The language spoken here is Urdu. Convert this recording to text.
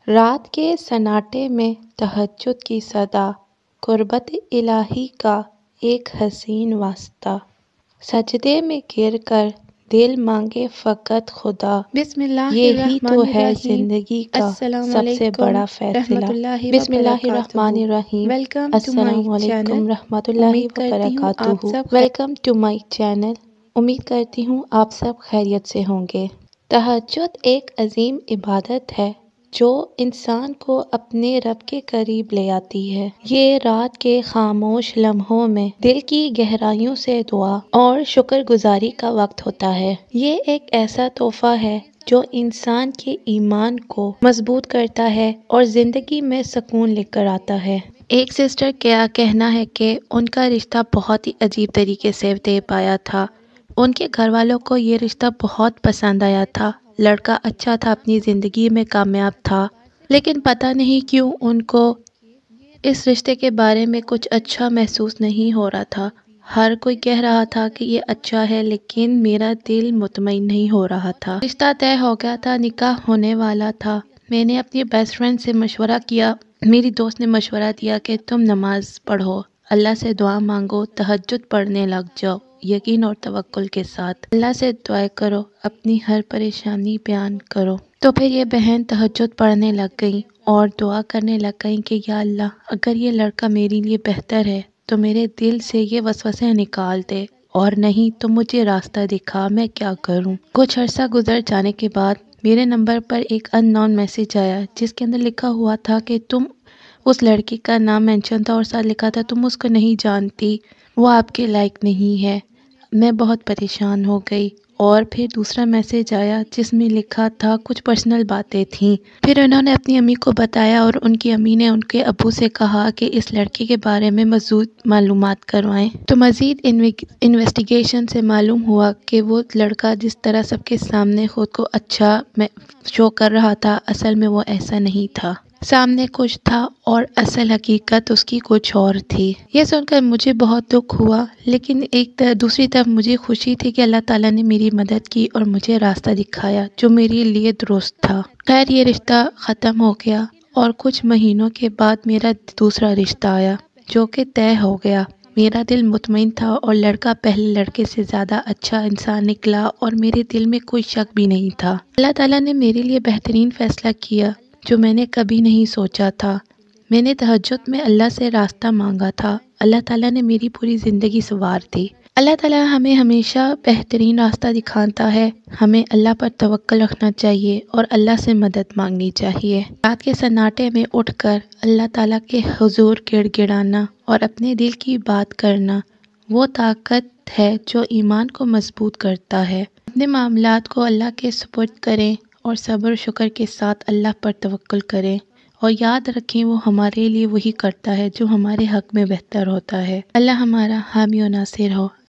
رات کے سناٹے میں تہجد کی صدا، قربت الہی کا ایک حسین واسطہ، سجدے میں گر کر دل مانگے فقط خدا، بسم اللہ یہی تو الرحمن ہے الرحیم۔ زندگی کا السلام سب سے علیکم بڑا فیصلہ۔ رحمۃ اللہ بسم اللہ الرحمن وبرکاتہ۔ الرحیم۔ ویلکم ٹو مائی السلام علیکم چینل۔ رحمۃ اللہ امید کرتی ہوں وبرکاتہ۔ آپ سب ویلکم ٹو مائی چینل۔ امید کرتی ہوں آپ سب خیریت سے ہوں گے۔ تہجد ایک عظیم عبادت ہے جو انسان کو اپنے رب کے قریب لے آتی ہے۔ یہ رات کے خاموش لمحوں میں دل کی گہرائیوں سے دعا اور شکر گزاری کا وقت ہوتا ہے۔ یہ ایک ایسا تحفہ ہے جو انسان کے ایمان کو مضبوط کرتا ہے اور زندگی میں سکون لے کر آتا ہے۔ ایک سسٹر کا کہنا ہے کہ ان کا رشتہ بہت ہی عجیب طریقے سے دے پایا تھا۔ ان کے گھر والوں کو یہ رشتہ بہت پسند آیا تھا۔ لڑکا اچھا تھا، اپنی زندگی میں کامیاب تھا، لیکن پتہ نہیں کیوں ان کو اس رشتے کے بارے میں کچھ اچھا محسوس نہیں ہو رہا تھا۔ ہر کوئی کہہ رہا تھا کہ یہ اچھا ہے، لیکن میرا دل مطمئن نہیں ہو رہا تھا۔ رشتہ طے ہو گیا تھا، نکاح ہونے والا تھا۔ میں نے اپنی بیسٹ فرینڈ سے مشورہ کیا۔ میری دوست نے مشورہ دیا کہ تم نماز پڑھو، اللہ سے دعا مانگو، تہجد پڑھنے لگ جاؤ، یقین اور توکل کے ساتھ اللہ سے دعائیں کرو، اپنی ہر پریشانی بیان کرو۔ تو پھر یہ بہن تہجد پڑھنے لگ گئی اور دعا کرنے لگ گئی کہ یا اللہ، اگر یہ لڑکا میرے لیے بہتر ہے تو میرے دل سے یہ وسوسے نکال دے، اور نہیں تو مجھے راستہ دکھا، میں کیا کروں۔ کچھ عرصہ گزر جانے کے بعد میرے نمبر پر ایک ان نون میسج آیا جس کے اندر لکھا ہوا تھا کہ تم، اس لڑکی کا نام مینشن تھا اور ساتھ لکھا تھا تم اس کو نہیں جانتی، وہ آپ کے لائق نہیں ہے۔ میں بہت پریشان ہو گئی۔ اور پھر دوسرا میسج آیا جس میں لکھا تھا کچھ پرسنل باتیں تھیں۔ پھر انہوں نے اپنی امی کو بتایا اور ان کی امی نے ان کے ابو سے کہا کہ اس لڑکی کے بارے میں مزید معلومات کروائیں۔ تو مزید انویسٹیگیشن سے معلوم ہوا کہ وہ لڑکا جس طرح سب کے سامنے خود کو اچھا شو کر رہا تھا، اصل میں وہ ایسا نہیں تھا۔ سامنے کچھ تھا اور اصل حقیقت اس کی کچھ اور تھی۔ یہ سن کر مجھے بہت دکھ ہوا، لیکن دوسری طرف مجھے خوشی تھی کہ اللہ تعالیٰ نے میری مدد کی اور مجھے راستہ دکھایا جو میرے لیے درست تھا۔ خیر، یہ رشتہ ختم ہو گیا اور کچھ مہینوں کے بعد میرا دوسرا رشتہ آیا جو کہ طے ہو گیا۔ میرا دل مطمئن تھا اور لڑکا پہلے لڑکے سے زیادہ اچھا انسان نکلا اور میرے دل میں کوئی شک بھی نہیں تھا۔ اللہ تعالیٰ نے میرے لیے بہترین فیصلہ کیا جو میں نے کبھی نہیں سوچا تھا۔ میں نے تہجد میں اللہ سے راستہ مانگا تھا، اللہ تعالیٰ نے میری پوری زندگی سنوار دی۔ اللہ تعالیٰ ہمیں ہمیشہ بہترین راستہ دکھاتا ہے۔ ہمیں اللہ پر توکل رکھنا چاہیے اور اللہ سے مدد مانگنی چاہیے۔ رات کے سناٹے میں اٹھ کر اللہ تعالیٰ کے حضور گڑ گڑانا اور اپنے دل کی بات کرنا وہ طاقت ہے جو ایمان کو مضبوط کرتا ہے۔ اپنے معاملات کو اللہ کے سپرد کریں اور صبر و شکر کے ساتھ اللہ پر توکل کریں، اور یاد رکھیں وہ ہمارے لیے وہی کرتا ہے جو ہمارے حق میں بہتر ہوتا ہے۔ اللہ ہمارا حامی و ناصر ہو۔